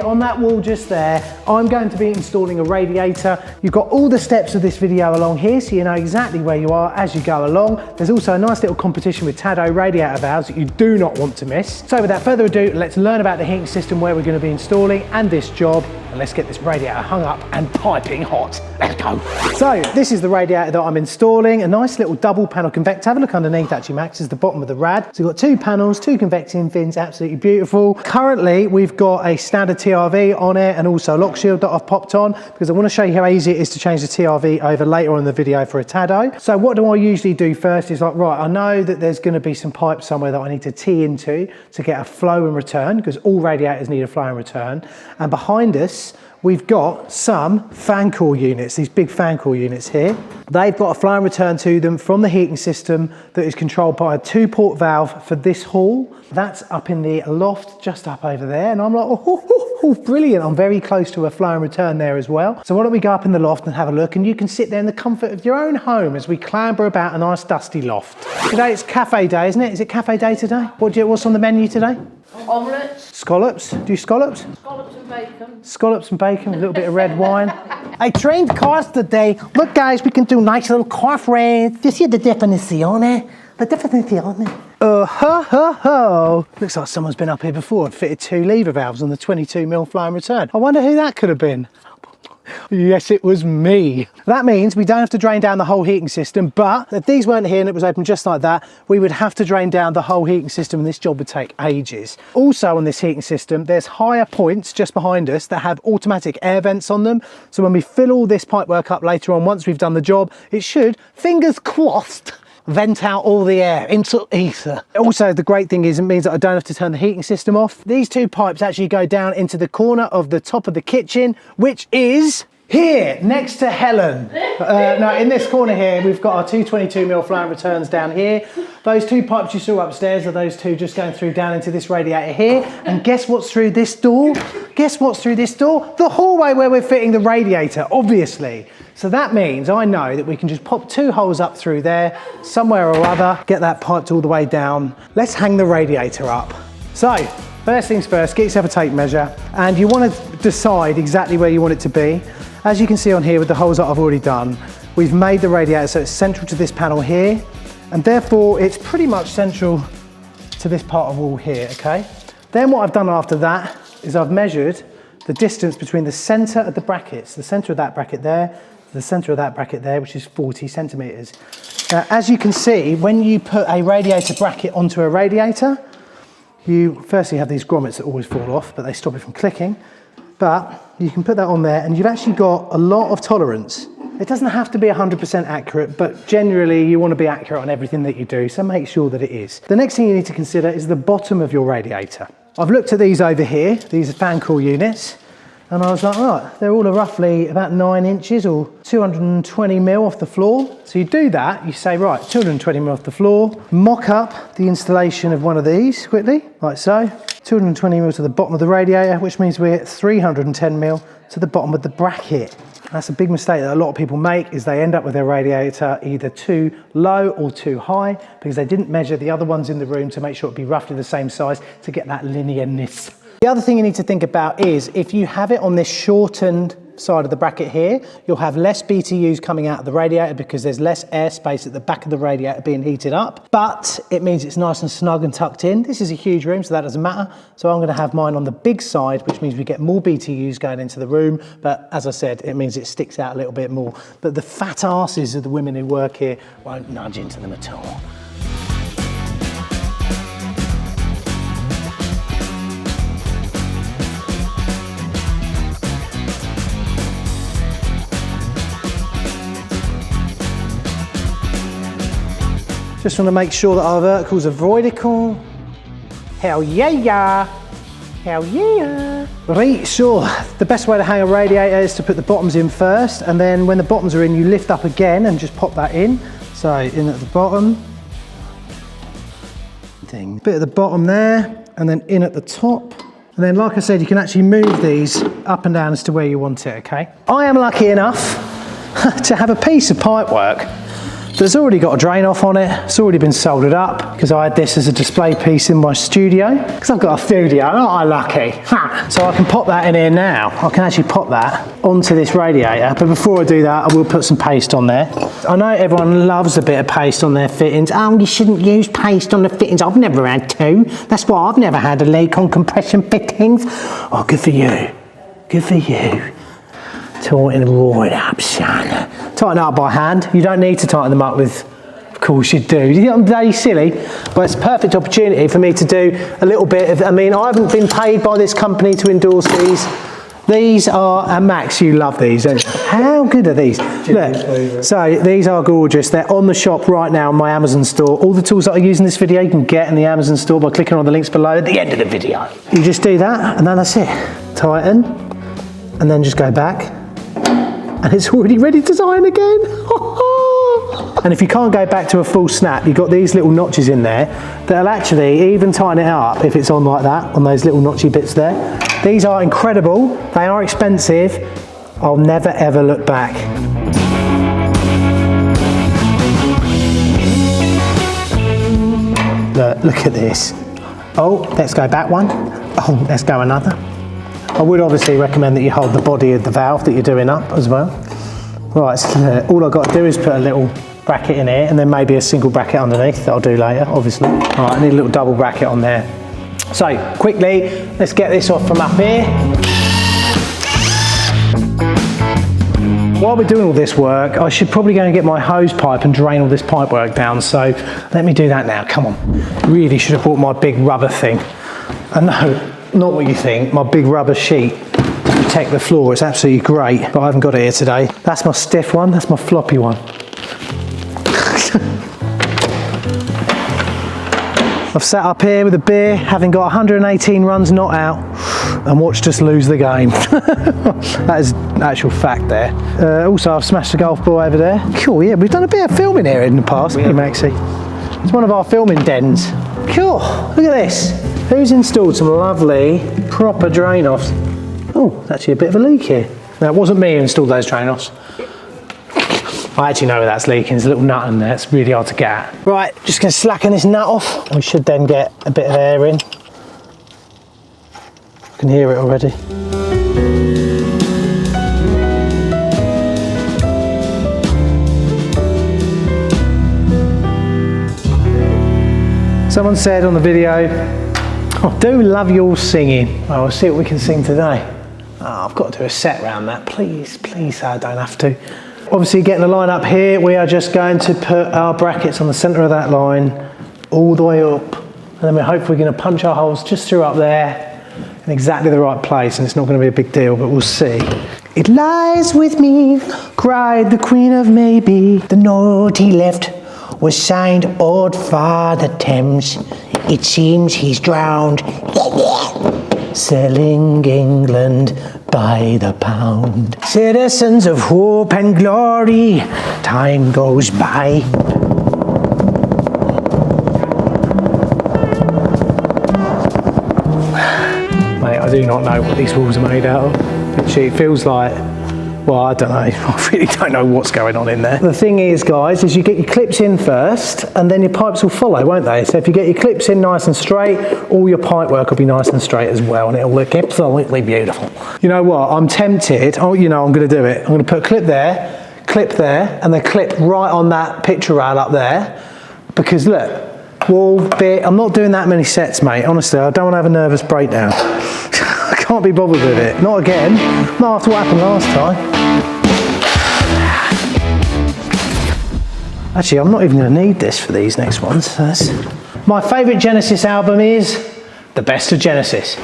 On that wall just there, I'm going to be installing a radiator. You've got all the steps of this video along here, so you know exactly where you are as you go along. There's also a nice little competition with Tado radiator valves that you do not want to miss. So without further ado, let's learn about the heating system, where we're going to be installing, and this job. And let's get this radiator hung up and piping hot. Let's go. So this is the radiator that I'm installing, a nice little double panel convector. Have a look underneath actually, Max, is the bottom of the rad. So you've got two panels, two convecting fins, absolutely beautiful. Currently, we've got a standard TRV on it and also a lock shield that I've popped on because I want to show you how easy it is to change the TRV over later on in the video for a Tado. So what do I usually do first is like, right, I know that there's going to be some pipe somewhere that I need to tee into to get a flow and return, because all radiators need a flow and return. And behind us, we've got some fan coil units, these big fan coil units here. They've got a flow and return to them from the heating system that is controlled by a 2-port valve for this hall. That's up in the loft, just up over there. And I'm like, oh, brilliant. I'm very close to a flow and return there as well. So why don't we go up in the loft and have a look, and you can sit there in the comfort of your own home as we clamber about a nice dusty loft. Today it's cafe day, isn't it? Is it cafe day today? What's on the menu today? Omelettes. Scallops. Do you scallops? Scallops and bacon. Scallops and bacon, a little bit of red wine. I trained cars today. Look guys, we can do nice little car frames. Do you see the definizione? The definizione. Oh ho ho ho. Looks like someone's been up here before and fitted 2 lever valves on the 22mm flow and return. I wonder who that could have been. Yes, it was me. That means we don't have to drain down the whole heating system, but if these weren't here and it was open just like that, we would have to drain down the whole heating system, and this job would take ages. Also on this heating system, there's higher points just behind us that have automatic air vents on them. So when we fill all this pipework up later on, once we've done the job, it should, fingers crossed, vent out all the air into ether. Also, the great thing is it means that I don't have to turn the heating system off. These 2 pipes actually go down into the corner of the top of the kitchen, which is here, next to Helen. Now in this corner here, we've got our 2 22mm flow and returns down here. Those 2 pipes you saw upstairs are those 2 just going through down into this radiator here. And guess what's through this door? Guess what's through this door? The hallway where we're fitting the radiator, obviously. So that means I know that we can just pop 2 holes up through there, somewhere or other, get that piped all the way down. Let's hang the radiator up. So, first things first, get yourself a tape measure, and you want to decide exactly where you want it to be. As you can see on here with the holes that I've already done, we've made the radiator so it's central to this panel here, and therefore it's pretty much central to this part of wall here, okay? Then what I've done after that is I've measured the distance between the center of the brackets, the center of that bracket there, the center of that bracket there, which is 40 centimeters. Now, as you can see, when you put a radiator bracket onto a radiator, you firstly have these grommets that always fall off, but they stop it from clicking. But you can put that on there and you've actually got a lot of tolerance. It doesn't have to be 100% accurate, but generally you want to be accurate on everything that you do, so make sure that it is. The next thing you need to consider is the bottom of your radiator. I've looked at these over here, these are fan coil units, and I was like, right, they're all roughly about 9 inches or 220mm off the floor. So you do that, you say, right, 220mm off the floor, mock up the installation of one of these quickly, like so. 220mm to the bottom of the radiator, which means we're 310mm to the bottom of the bracket. That's a big mistake that a lot of people make, is they end up with their radiator either too low or too high because they didn't measure the other ones in the room to make sure it'd be roughly the same size to get that linearness. The other thing you need to think about is if you have it on this shortened side of the bracket here, you'll have less BTUs coming out of the radiator because there's less airspace at the back of the radiator being heated up, but it means it's nice and snug and tucked in. This is a huge room, so that doesn't matter. So I'm going to have mine on the big side, which means we get more BTUs going into the room, but as I said, it means it sticks out a little bit more. But the fat asses of the women who work here won't nudge into them at all. Just want to make sure that our verticals are vertical. Hell yeah! Hell yeah! Right, so the best way to hang a radiator is to put the bottoms in first, and then when the bottoms are in, you lift up again and just pop that in. So in at the bottom, bit at the bottom there, and then in at the top. And then, like I said, you can actually move these up and down as to where you want it, okay? I am lucky enough to have a piece of pipework There's already got a drain off on it. It's already been soldered up because I had this as a display piece in my studio. Because I've got a studio, aren't I lucky? Ha! So I can pop that in here now. I can actually pop that onto this radiator. But before I do that, I will put some paste on there. I know everyone loves a bit of paste on their fittings. Oh, you shouldn't use paste on the fittings. I've never had to. That's why I've never had a leak on compression fittings. Oh, good for you. Good for you. Tighten them right up, son. Tighten it up by hand. You don't need to tighten them up with, of course you do. You think I'm bloody silly? Well, it's a perfect opportunity for me to do a little bit of, I mean, I haven't been paid by this company to endorse these. These are, and Max, you love these, don't you? How good are these? Look, so these are gorgeous. They're on the shop right now on my Amazon store. All the tools that I use in this video you can get in the Amazon store by clicking on the links below at the end of the video. You just do that and then that's it. Tighten and then just go back. And it's already ready to sign again. And if you can't go back to a full snap, you've got these little notches in there that'll actually even tighten it up if it's on like that, on those little notchy bits there. These are incredible. They are expensive. I'll never ever look back. Look at this. Oh, let's go back one. Oh, let's go another. I would obviously recommend that you hold the body of the valve that you're doing up as well. Right, so all I've got to do is put a little bracket in here and then maybe a single bracket underneath that I'll do later, obviously. All right, I need a little double bracket on there. So, quickly, let's get this off from up here. While we're doing all this work, I should probably go and get my hose pipe and drain all this pipe work down, so let me do that now, come on. Really should have brought my big rubber thing. I know. Not what you think, my big rubber sheet to protect the floor. It's absolutely great, but I haven't got it here today. That's my stiff one, that's my floppy one. I've sat up here with a beer, having got 118 runs not out, and watched us lose the game. That is actual fact there. Also, I've smashed the golf ball over there. Cool, yeah, we've done a bit of filming here in the past, haven't you, Maxie? It's one of our filming dens. Cool, look at this. Who's installed some lovely, proper drain-offs? Oh, there's actually a bit of a leak here. Now, it wasn't me who installed those drain-offs. I actually know where that's leaking. There's a little nut in there. It's really hard to get at. Right, just going to slacken this nut off. We should then get a bit of air in. I can hear it already. Someone said on the video, I do love your singing. Well, we'll see what we can sing today. Oh, I've got to do a set round that. Please, please, I don't have to. Obviously, getting the line up here, we are just going to put our brackets on the centre of that line, all the way up. And then we're hopefully going to punch our holes just through up there in exactly the right place. And it's not going to be a big deal, but we'll see. It lies with me, cried the Queen of Maybe. The note he left was signed Old Father Thames. It seems he's drowned, selling England by the pound. Citizens of hope and glory, time goes by. Mate, I do not know what these walls are made out of. Actually, it feels like, well, I don't know. I really don't know what's going on in there. The thing is, guys, is you get your clips in first, and then your pipes will follow, won't they? So if you get your clips in nice and straight, all your pipe work will be nice and straight as well, and it'll look absolutely beautiful. You know what? I'm tempted. Oh, you know, I'm going to do it. I'm going to put a clip there, and then clip right on that picture rail up there, because look, wall bit. I'm not doing that many sets, mate. Honestly, I don't want to have a nervous breakdown. I can't be bothered with it. Not again. Not after what happened last time. Actually, I'm not even going to need this for these next ones. My favourite Genesis album is The Best of Genesis.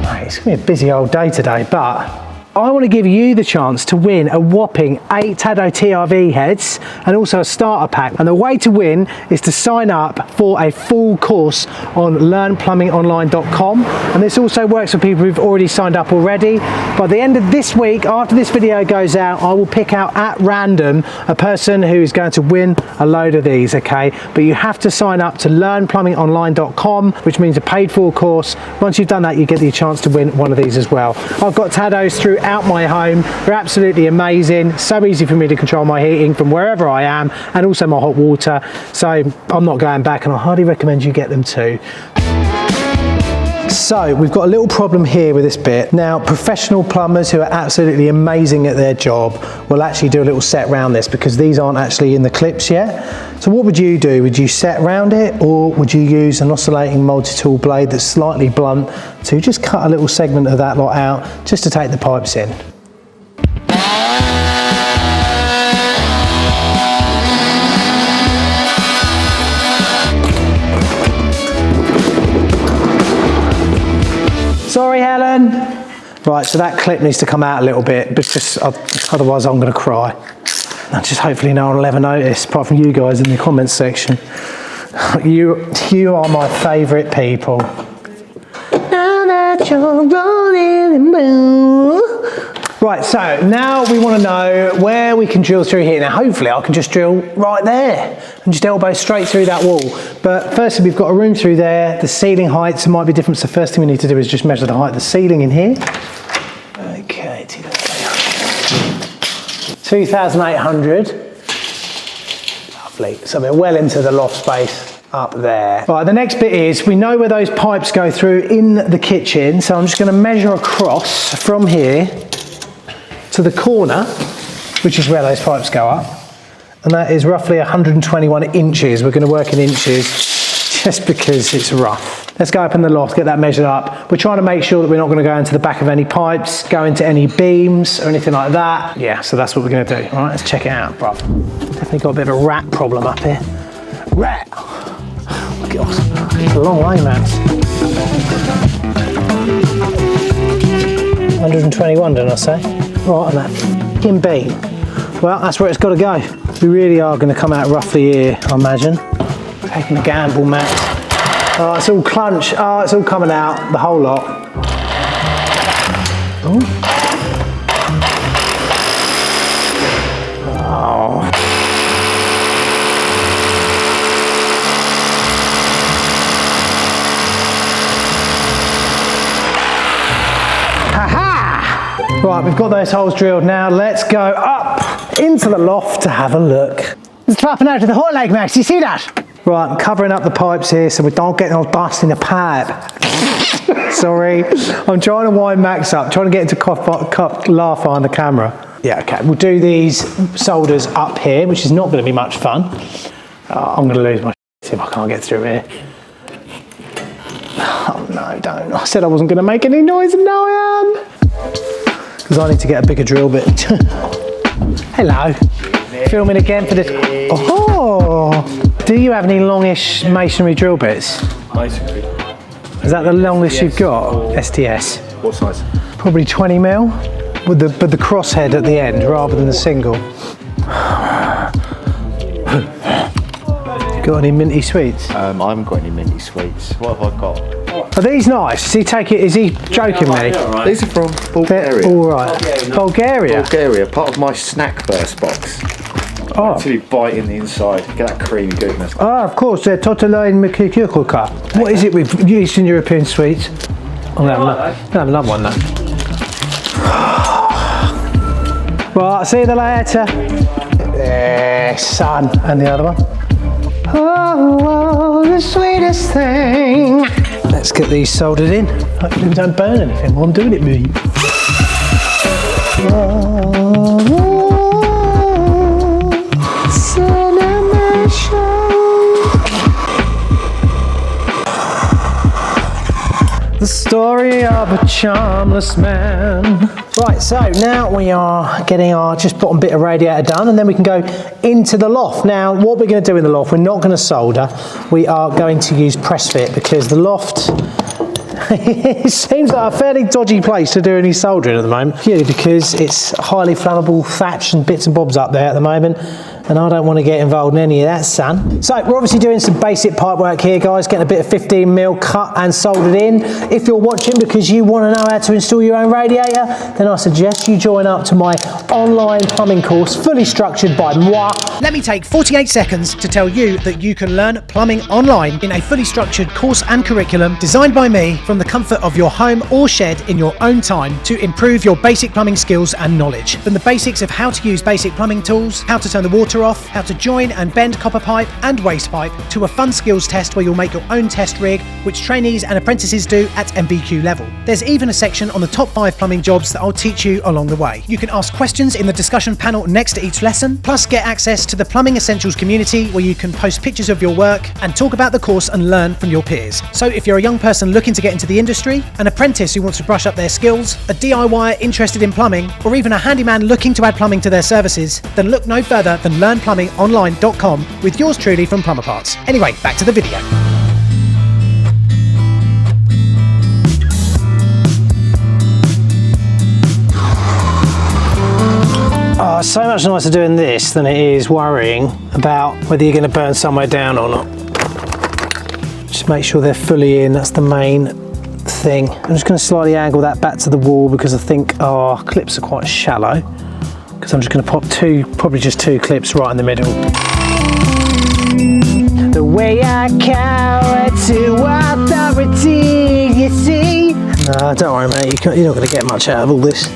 Right, it's going to be a busy old day today, but I want to give you the chance to win a whopping 8 Tado TRV heads and also a starter pack. And the way to win is to sign up for a full course on learnplumbingonline.com. And this also works for people who've already signed up already. By the end of this week, after this video goes out, I will pick out at random a person who is going to win a load of these, okay? But you have to sign up to learnplumbingonline.com, which means a paid for course. Once you've done that, you get the chance to win one of these as well. I've got Tados throughout my home. They're absolutely amazing. So easy for me to control my heating from wherever I am, and also my hot water. So I'm not going back, and I highly recommend you get them too. So we've got a little problem here with this bit. Now, professional plumbers who are absolutely amazing at their job will actually do a little set round this, because these aren't actually in the clips yet. So what would you do? Would you set round it, or would you use an oscillating multi-tool blade that's slightly blunt to just cut a little segment of that lot out just to take the pipes in? Sorry, Helen. Right, so that clip needs to come out a little bit, because otherwise I'm going to cry. And just hopefully no one will ever notice, apart from you guys in the comments section. You are my favourite people. Now that you're rolling in blue. Right, so now we want to know where we can drill through here. Now, hopefully I can just drill right there and just elbow straight through that wall. But firstly, we've got a room through there. The ceiling heights might be different. So the first thing we need to do is just measure the height of the ceiling in here. Okay, 2,800. Lovely. So we're well into the loft space up there. Right, the next bit is, we know where those pipes go through in the kitchen. So I'm just going to measure across from here to the corner, which is where those pipes go up, and that is roughly 121 inches. We're going to work in inches just because it's rough. Let's go up in the loft, get that measured up. We're trying to make sure that we're not going to go into the back of any pipes, go into any beams or anything like that. Yeah, so that's what we're going to do. All right, let's check it out, bruv. Definitely got a bit of a rat problem up here. Rat! Oh, God, it's a long way, Max. 121, didn't I say? Right on that fucking beam. Well, that's where it's got to go. We really are going to come out roughly here, I imagine. Taking a gamble, Max. Oh, it's all clunch. Oh, it's all coming out, the whole lot. Oh. Oh. Right, we've got those holes drilled now. Let's go up into the loft to have a look. It's dropping out of the hot leg, Max. You see that? Right, I'm covering up the pipes here so we don't get no dust in the pipe. Sorry. I'm trying to wind Max up, trying to get him to laugh on the camera. Yeah, okay. We'll do these solders up here, which is not going to be much fun. I'm going to lose my shit if I can't get through here. Oh, no, don't. I said I wasn't going to make any noise, and now I am. Because I need to get a bigger drill bit. Hello. Filming again for this. Oh! Do you have any longish masonry drill bits? Masonry. Is that the longest you've got? Or STS? what size? Probably 20 mil with the crosshead at the end rather than the single. Got any minty sweets? I haven't got any minty sweets. What have I got? Are these nice? Is he joking me? These are from Bulgaria. All right. Bulgaria? Bulgaria, part of my snack burst box. Oh. Until you bite in the inside, get that creamy goodness. Ah, of course, they're Totalain Mikikuka. What is it with Eastern European sweets? I'm gonna have another one now. Right, see you later. Yeah, son. And the other one. Oh, the sweetest thing. Let's get these soldered in. Hopefully we don't burn anything while I'm doing it, me. The story of a charmless man. Right, so now we are getting our just bottom bit of radiator done, and then we can go into the loft. Now, what we're going to do in the loft, we're not going to solder. We are going to use press fit, because the loft It seems like a fairly dodgy place to do any soldering at the moment, purely because it's highly flammable thatch and bits and bobs up there at the moment, and I don't want to get involved in any of that, son. So we're obviously doing some basic pipe work here, guys, getting a bit of 15mm cut and soldered in. If you're watching because you want to know how to install your own radiator, then I suggest you join up to my online plumbing course, fully structured by moi. Let me take 48 seconds to tell you that you can learn plumbing online in a fully structured course and curriculum designed by me from the comfort of your home or shed in your own time to improve your basic plumbing skills and knowledge. From the basics of how to use basic plumbing tools, how to turn the water off, how to join and bend copper pipe and waste pipe, to a fun skills test where you'll make your own test rig, which trainees and apprentices do at MVQ level. There's even a section on the top 5 plumbing jobs that I'll teach you along the way. You can ask questions in the discussion panel next to each lesson, plus get access to the Plumbing Essentials community where you can post pictures of your work and talk about the course and learn from your peers. So if you're a young person looking to get into the industry, an apprentice who wants to brush up their skills, a DIYer interested in plumbing, or even a handyman looking to add plumbing to their services, then look no further than learnplumbingonline.com with yours truly from Plumber Parts. Anyway, back to the video. Oh, it's so much nicer doing this than it is worrying about whether you're going to burn somewhere down or not. Just make sure they're fully in, that's the main thing. I'm just going to slightly angle that back to the wall because I think our clips are quite shallow. Because I'm just going to pop probably just two clips right in the middle. The way I cower to authority, you see. No, don't worry, mate. You're not going to get much out of all this.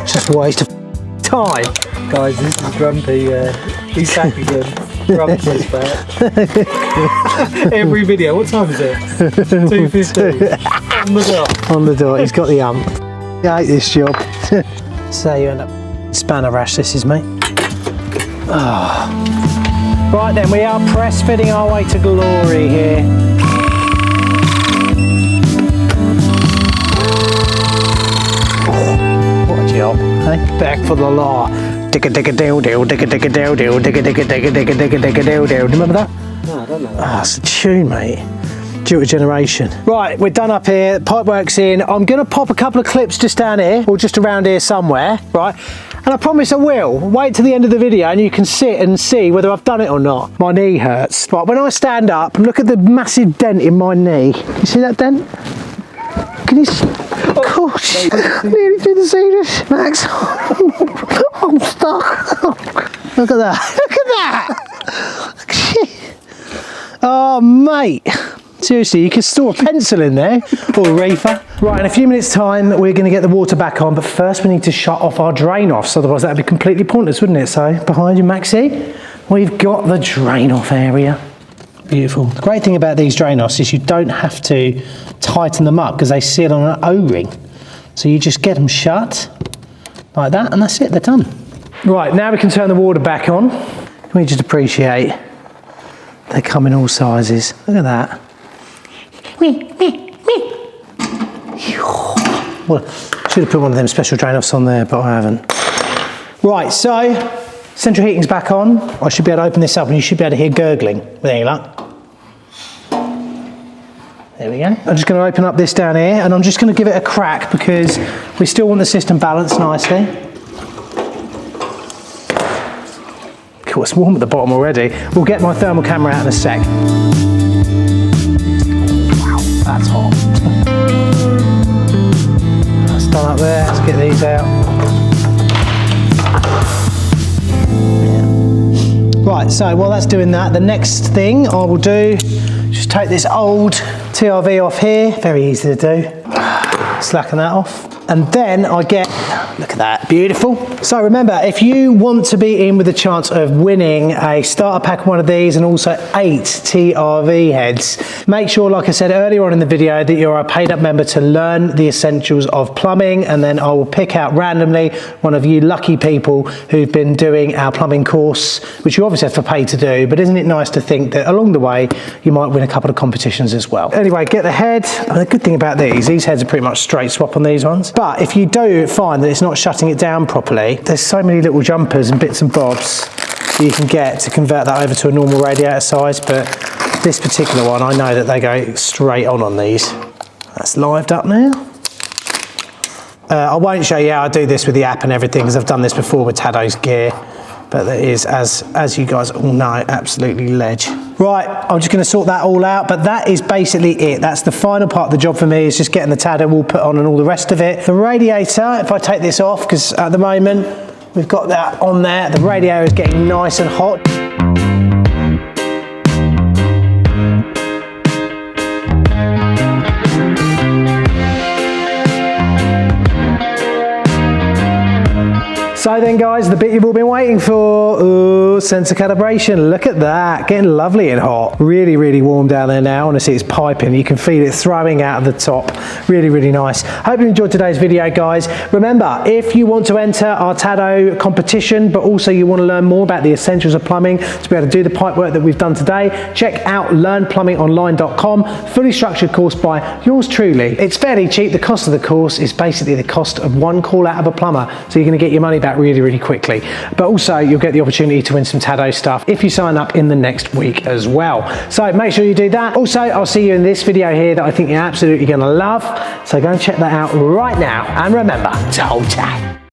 It's just a waste of time. Guys, this is Grumpy. He's happy good. Grumpy's back. Every video. What time is it? 2:15. On the dot. On the dot. He's got the I hate this job. So you end up spanner rash. This is, mate. Oh. Right then, we are press fitting our way to glory here. What a job, eh? Back for the law. Digga digga dill dill, digga digga dill dill, digga digga digga digga digga digga dill dill. Do you remember that? No, I don't know. Ah, it's a tune, mate. Due to generation. Right, we're done up here. Pipework's in. I'm going to pop a couple of clips just down here, or just around here somewhere, right? And I promise I will. Wait till the end of the video and you can sit and see whether I've done it or not. My knee hurts. Right, when I stand up, look at the massive dent in my knee. You see that dent? Can you see? Gosh, nearly didn't see this, Max. I'm stuck. Look at that. Look at that. Oh, mate. Seriously, you could store a pencil in there, or a reefer. Right, in a few minutes' time, we're going to get the water back on, but first we need to shut off our drain offs, otherwise that would be completely pointless, wouldn't it? So, behind you, Maxie, we've got the drain off area. Beautiful. The great thing about these drain offs is you don't have to tighten them up because they seal on an O-ring. So you just get them shut, like that, and that's it, they're done. Right, now we can turn the water back on. Can we just appreciate they come in all sizes. Look at that. Well, should have put one of them special drain offs on there, but I haven't. Right, so central heating's back on. I should be able to open this up and you should be able to hear gurgling with any luck. There we go. I'm just going to open up this down here and I'm just going to give it a crack because we still want the system balanced nicely. Cool, it's warm at the bottom already. We'll get my thermal camera out in a sec. Wow, that's hot. That's done up there. Let's get these out. Yeah. Right, so while that's doing that, the next thing I will do, just take this old TRV off here. Very easy to do. Slacken that off. And then I get, look at that, beautiful. So remember, if you want to be in with a chance of winning a starter pack of one of these and also 8 TRV heads, make sure, like I said earlier on in the video, that you're a paid up member to learn the essentials of plumbing, and then I will pick out randomly one of you lucky people who've been doing our plumbing course, which you obviously have to pay to do, but isn't it nice to think that along the way you might win a couple of competitions as well. Anyway, get the head. And the good thing about these heads are pretty much straight swap on these ones. But if you do find that it's not shutting it down properly, there's so many little jumpers and bits and bobs you can get to convert that over to a normal radiator size, but this particular one, I know that they go straight on these. That's lived up now. I won't show you how I do this with the app and everything because I've done this before with Tado's gear. But it is, as you guys all know, absolutely ledge. Right, I'm just going to sort that all out, but that is basically it. That's the final part of the job for me, is just getting the Tado all put on and all the rest of it. The radiator, if I take this off, because at the moment we've got that on there, the radiator is getting nice and hot. So then guys, the bit you've all been waiting for, ooh, sensor calibration. Look at that, getting lovely and hot. Really, really warm down there now. Honestly, it's piping. You can feel it throwing out of the top. Really, really nice. Hope you enjoyed today's video, guys. Remember, if you want to enter our Tado competition, but also you want to learn more about the essentials of plumbing to be able to do the pipe work that we've done today, check out learnplumbingonline.com. Fully structured course by yours truly. It's fairly cheap. The cost of the course is basically the cost of one call out of a plumber. So you're going to get your money back really, really quickly. But also you'll get the opportunity to win some Tado stuff if you sign up in the next week as well. So make sure you do that. Also, I'll see you in this video here that I think you're absolutely going to love. So go and check that out right now. And remember, toe tag.